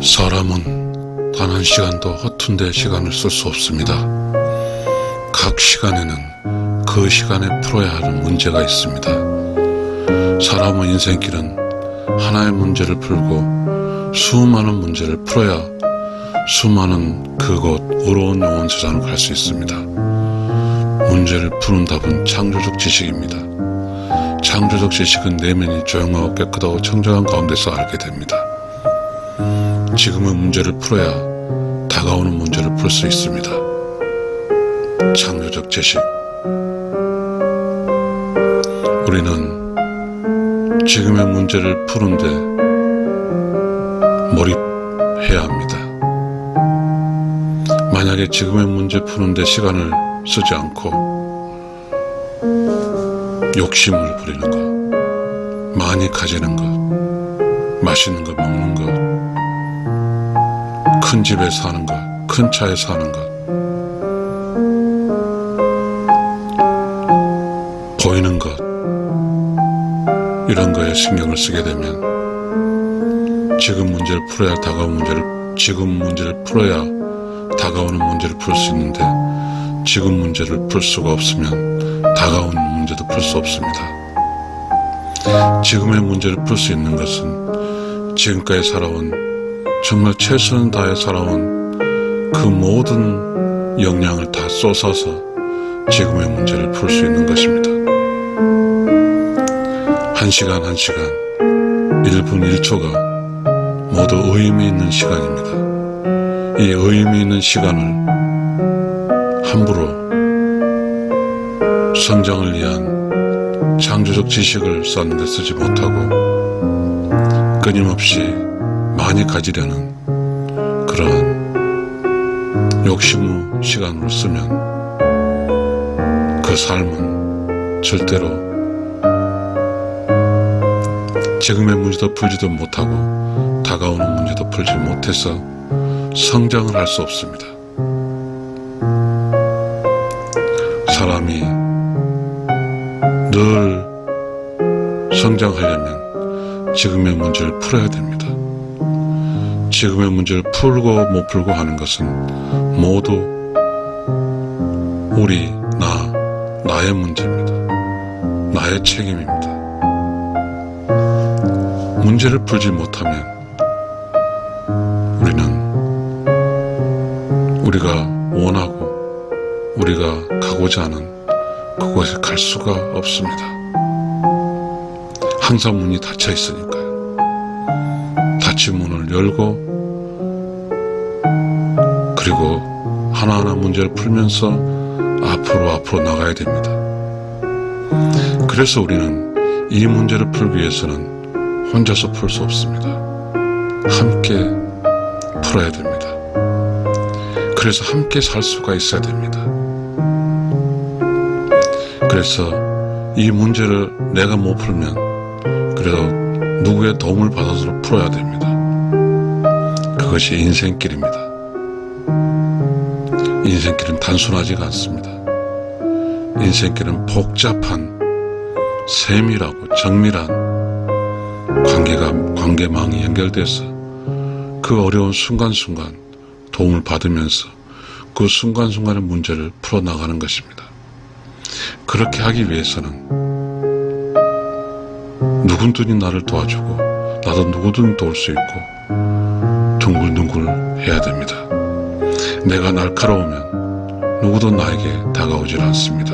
사람은 단 한 시간도 허튼데 시간을 쓸 수 없습니다. 각 시간에는 그 시간에 풀어야 하는 문제가 있습니다. 사람의 인생길은 하나의 문제를 풀고 수많은 문제를 풀어야 수많은 그곳 의로운 영혼 세상을 갈 수 있습니다. 문제를 푸는 답은 창조적 지식입니다. 창조적 지식은 내면이 조용하고 깨끗하고 청정한 가운데서 알게 됩니다. 지금의 문제를 풀어야 다가오는 문제를 풀 수 있습니다. 창조적 지식. 우리는 지금의 문제를 푸는데 몰입해야 합니다. 만약에 지금의 문제 푸는데 시간을 쓰지 않고 욕심을 부리는 것, 많이 가지는 것, 맛있는 거 먹는 것, 큰 집에 사는 것, 큰 차에 사는 것, 보이는 것, 이런 거에 신경을 쓰게 되면 지금 문제를 풀어야 다가오는 문제를 풀어야 다가오는 문제를 풀 수 있는데 지금 문제를 풀 수가 없으면 다가오는 문제도 풀 수 없습니다. 지금의 문제를 풀 수 있는 것은 지금까지 살아온 정말 최선을 다해 살아온 그 모든 역량을 다 쏟아서 지금의 문제를 풀 수 있는 것입니다. 한 시간 한 시간, 1분 1초가 모두 의미 있는 시간입니다. 이 의미 있는 시간을 함부로 성장을 위한 창조적 지식을 쌓는 데 쓰지 못하고 끊임없이 많이 가지려는 그러한 욕심의 시간으로 쓰면 그 삶은 절대로 지금의 문제도 풀지도 못하고 다가오는 문제도 풀지 못해서 성장을 할 수 없습니다. 사람이 늘 성장하려면 지금의 문제를 풀어야 됩니다. 지금의 문제를 풀고 못 풀고 하는 것은 모두 나의 문제입니다. 나의 책임입니다. 문제를 풀지 못하면 우리가 원하고 우리가 가고자 하는 그곳에 갈 수가 없습니다. 항상 문이 닫혀 있으니까요. 닫힌 문을 열고 그리고 하나하나 문제를 풀면서 앞으로 나가야 됩니다. 그래서 우리는 이 문제를 풀기 위해서는 혼자서 풀 수 없습니다. 함께 풀어야 됩니다. 그래서 함께 살 수가 있어야 됩니다. 그래서 이 문제를 내가 못 풀면 그래도 누구의 도움을 받아서 풀어야 됩니다. 그것이 인생길입니다. 인생길은 단순하지가 않습니다. 인생길은 복잡한 세밀하고 정밀한 관계망이 연결돼서 그 어려운 순간순간 도움을 받으면서 그 순간순간의 문제를 풀어나가는 것입니다. 그렇게 하기 위해서는 누구든지 나를 도와주고 나도 누구든지 도울 수 있고 둥글둥글 해야 됩니다. 내가 날카로우면 누구도 나에게 다가오질 않습니다.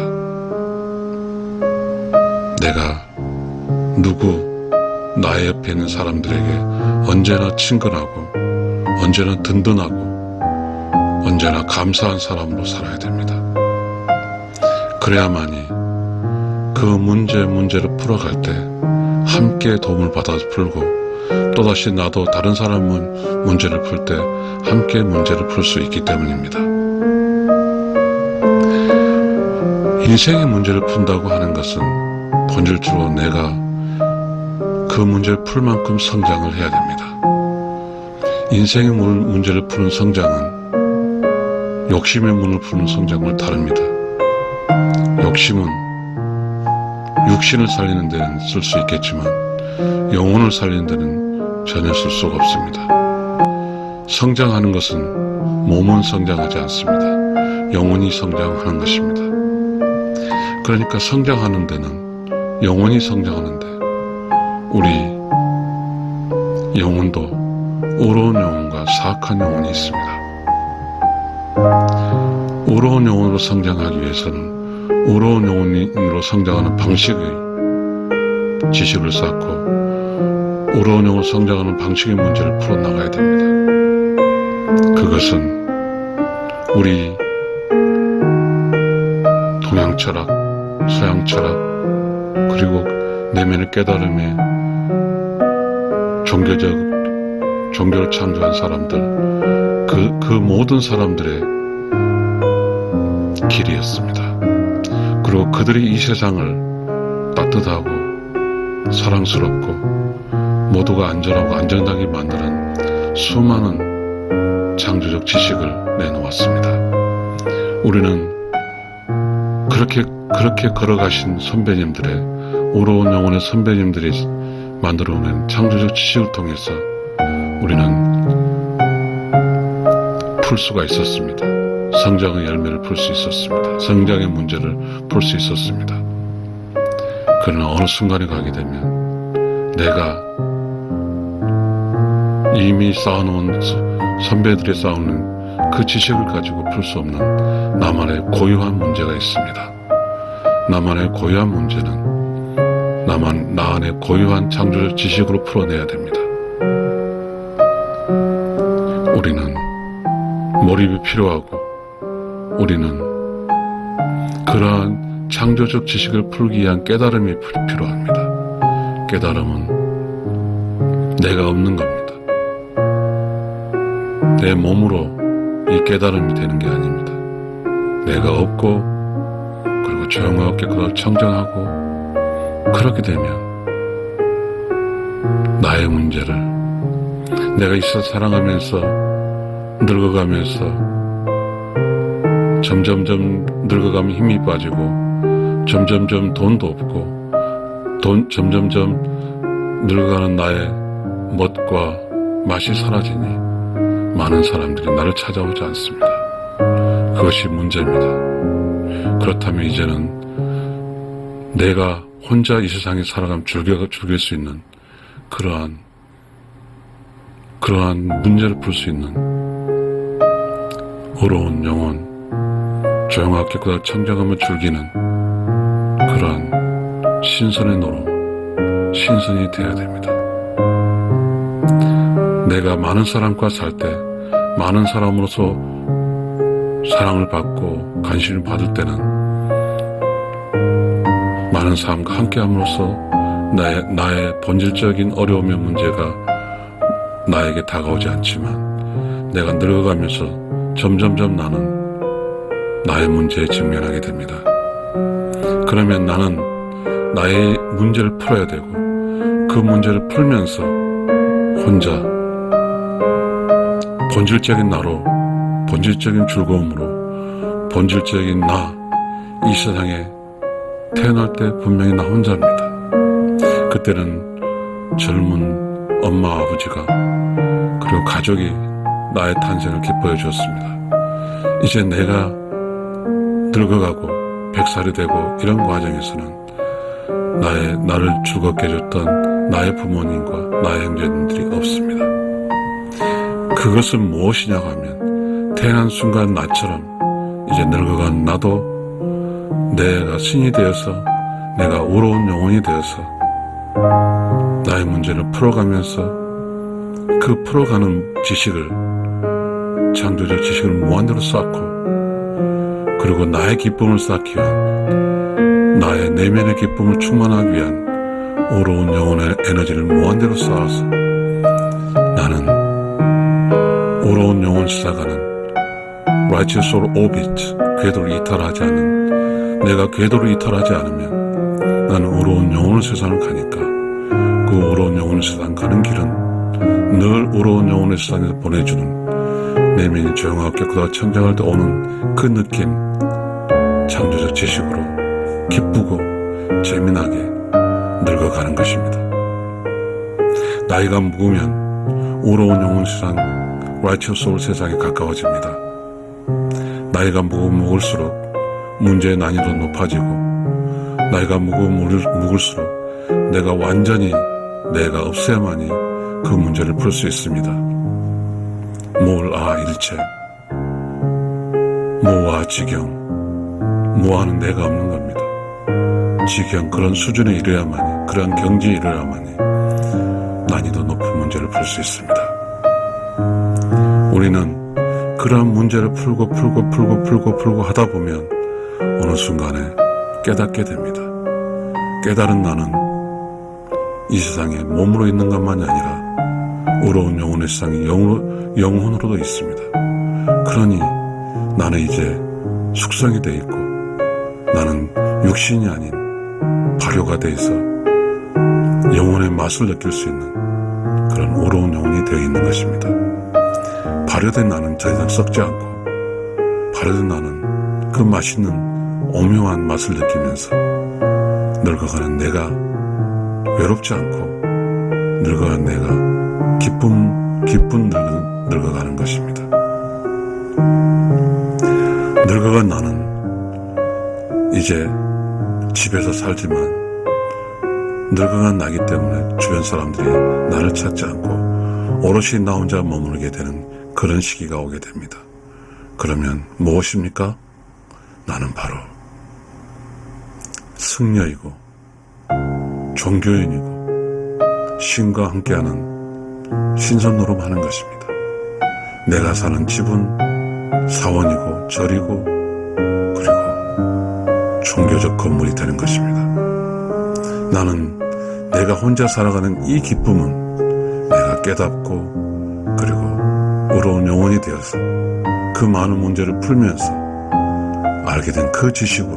내가 나의 옆에 있는 사람들에게 언제나 친근하고 언제나 든든하고 언제나 감사한 사람으로 살아야 됩니다. 그래야만이 그 문제를 풀어갈 때 함께 도움을 받아서 풀고 또다시 나도 다른 사람은 문제를 풀 때 함께 문제를 풀 수 있기 때문입니다. 인생의 문제를 푼다고 하는 것은 본질적으로 내가 그 문제를 풀 만큼 성장을 해야 됩니다. 인생의 문제를 푸는 성장은 욕심의 문을 푸는 성장과 다릅니다. 욕심은 육신을 살리는 데는 쓸 수 있겠지만 영혼을 살리는 데는 전혀 쓸 수가 없습니다. 성장하는 것은 몸은 성장하지 않습니다. 영혼이 성장하는 것입니다. 그러니까 성장하는 데는 영혼이 성장하는데 우리 영혼도 의로운 영혼과 사악한 영혼이 있습니다. 의로운 영혼으로 성장하기 위해서는 의로운 영혼으로 성장하는 방식의 지식을 쌓고 의로운 영혼으로 성장하는 방식의 문제를 풀어나가야 됩니다. 그것은 우리 동양 철학, 서양 철학, 그리고 내면의 깨달음에 종교를 창조한 사람들, 그 모든 사람들의 길이었습니다. 그리고 그들이 이 세상을 따뜻하고 사랑스럽고 모두가 안전하고 안정되게 만드는 수많은 창조적 지식을 내놓았습니다. 우리는 그렇게 걸어가신 선배님들의 의로운 영혼의 선배님들이 만들어낸 창조적 지식을 통해서 우리는 풀 수가 있었습니다. 성장의 열매를 풀 수 있었습니다. 성장의 문제를 풀 수 있었습니다. 그러나 어느 순간에 가게 되면 내가 이미 쌓아놓은 선배들이 쌓아놓은 그 지식을 가지고 풀 수 없는 나만의 고유한 문제가 있습니다. 나만의 고유한 문제는 나 안의 고유한 창조적 지식으로 풀어내야 됩니다. 우리는 몰입이 필요하고 우리는 그러한 창조적 지식을 풀기 위한 깨달음이 필요합니다. 깨달음은 내가 없는 겁니다. 내 몸으로 이 깨달음이 되는 게 아닙니다. 내가 없고 그리고 조용하게 그걸 청정하고 그렇게 되면 나의 문제를 내가 있어 살아가면서 늙어가면서 점점점 늙어가면 힘이 빠지고 점점점 돈도 없고 점점점 늙어가는 나의 멋과 맛이 사라지니 많은 사람들이 나를 찾아오지 않습니다. 그것이 문제입니다. 그렇다면 이제는 내가 혼자 이 세상에 살아가면 즐길 수 있는 그러한 문제를 풀 수 있는 의로운 영혼, 조용하게 그다 청정하며 즐기는 그러한 신선의 노로, 신선이 되어야 됩니다. 내가 많은 사람과 살 때 많은 사람으로서 사랑을 받고 관심을 받을 때는 많은 사람과 함께함으로써 나의 본질적인 어려움의 문제가 나에게 다가오지 않지만 내가 늙어가면서 점점점 나는 나의 문제에 직면하게 됩니다. 그러면 나는 나의 문제를 풀어야 되고 그 문제를 풀면서 혼자 본질적인 나로, 본질적인 즐거움으로, 본질적인 나, 이 세상에 태어날 때 분명히 나 혼자입니다. 그때는 젊은 엄마, 아버지가 그리고 가족이 나의 탄생을 기뻐해 주었습니다. 이제 내가 늙어가고 100살이 되고 이런 과정에서는 나를 즐겁게 해줬던 나의 부모님과 나의 형제님들이 없습니다. 그것은 무엇이냐고 하면 태어난 순간 나처럼 이제 늙어간 나도 내가 신이 되어서 내가 의로운 영혼이 되어서 나의 문제를 풀어가면서 그 풀어가는 지식을 창조적 지식을 무한대로 쌓고 그리고 나의 기쁨을 쌓기 위한 나의 내면의 기쁨을 충만하기 위한 의로운 영혼의 에너지를 무한대로 쌓아서 나는 의로운 영혼을 쌓아가는 Righteous Soul Orbit, 궤도를 이탈하지 않는 내가 궤도를 이탈하지 않으면 나는 의로운 영혼을 세상을 가니까 그 의로운 영혼을 세상 가는 길은 늘 의로운 영혼을 세상에서 보내주는 내면이 조용하게 그다 청정할 때 오는 그 느낌 창조적 지식으로 기쁘고 재미나게 늙어가는 것입니다. 나이가 묵으면 의로운 영혼 세상 Righteous Soul 세상에 가까워집니다. 나이가 먹을수록 문제의 난이도는 높아지고, 나이가 먹을수록 내가 완전히 내가 없애야만이 그 문제를 풀 수 있습니다. 일체, 모와 지경, 모하는 내가 없는 겁니다. 지경, 그런 수준에 이르야만이, 그런 경지에 이르야만이 난이도 높은 문제를 풀 수 있습니다. 우리는 그러한 문제를 풀고 하다 보면 어느 순간에 깨닫게 됩니다. 깨달은 나는 이 세상에 몸으로 있는 것만이 아니라 의로운 영혼의 세상이 영혼으로도 있습니다. 그러니 나는 이제 숙성이 되어 있고, 나는 육신이 아닌 발효가 되어 있어 영혼의 맛을 느낄 수 있는 그런 의로운 영혼이 되어 있는 것입니다. 발효된 나는 더 이상 썩지 않고, 발효된 나는 그 맛있는 오묘한 맛을 느끼면서 늙어가는 내가 외롭지 않고, 늙어가는 내가 기쁜 늙어가는 것입니다. 늙어간 나는 이제 집에서 살지만, 늙어간 나기 때문에 주변 사람들이 나를 찾지 않고 오롯이 나 혼자 머무르게 되는 그런 시기가 오게 됩니다. 그러면 무엇입니까? 나는 바로 승려이고 종교인이고 신과 함께하는 신선노름하는 것입니다. 내가 사는 집은 사원이고 절이고 그리고 종교적 건물이 되는 것입니다. 나는 내가 혼자 살아가는 이 기쁨은 내가 깨닫고 그리고 의로운 영혼이 되어서 그 많은 문제를 풀면서 알게 된 그 지식으로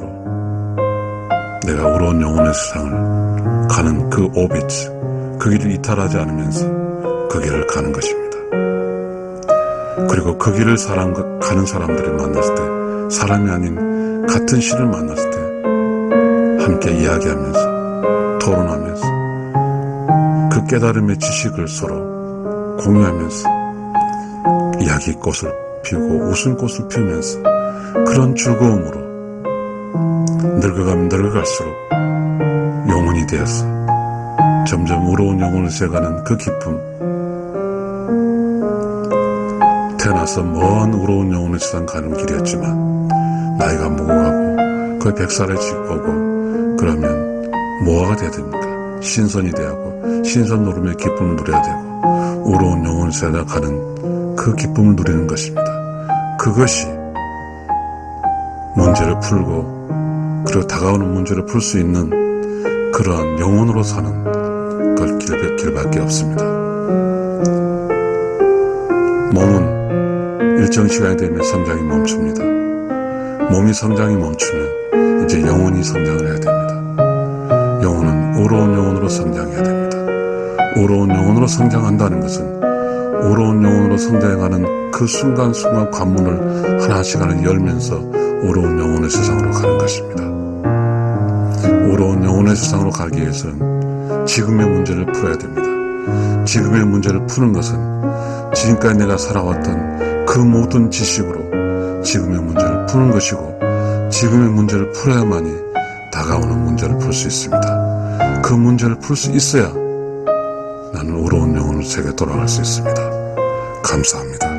내가 의로운 영혼의 세상을 가는 그 오비트, 그 길을 이탈하지 않으면서 그 길을 가는 것입니다. 그리고 그 길을 가는 사람들을 만났을 때, 사람이 아닌 같은 신을 만났을 때 함께 이야기하면서 토론하면서 그 깨달음의 지식을 서로 공유하면서 이야기꽃을 피우고 웃음꽃을 피우면서 그런 즐거움으로 늙어가면 늙어갈수록 영혼이 되어서 점점 의로운 영혼을 세가는 그 기쁨, 태어나서 먼 의로운 영혼의 세상 가는 길이었지만 나이가 먹어가고 거의 100살에 오고 그러면 뭐가 돼야 됩니까? 신선이 되고 신선 노름의 기쁨을 누려야 되고 의로운 영혼을 세가는 그 기쁨을 누리는 것입니다. 그것이 문제를 풀고 그리고 다가오는 문제를 풀 수 있는 그러한 영혼으로 사는 그 길밖에 없습니다. 몸은 일정 시간이 되면 성장이 멈춥니다. 몸이 성장이 멈추면 이제 영혼이 성장을 해야 됩니다. 영혼은 의로운 영혼으로 성장해야 됩니다. 의로운 영혼으로 성장한다는 것은 의로운 영혼으로 성장해가는 그 순간순간 관문을 하나씩 열면서 의로운 영혼의 세상으로 가는 것입니다. 의로운 영혼의 세상으로 가기 위해서는 지금의 문제를 풀어야 됩니다. 지금의 문제를 푸는 것은 지금까지 내가 살아왔던 그 모든 지식으로 지금의 문제를 푸는 것이고, 지금의 문제를 풀어야만이 다가오는 문제를 풀 수 있습니다. 그 문제를 풀 수 있어야 나는 의로운 영혼을 세계 돌아갈 수 있습니다. 감사합니다.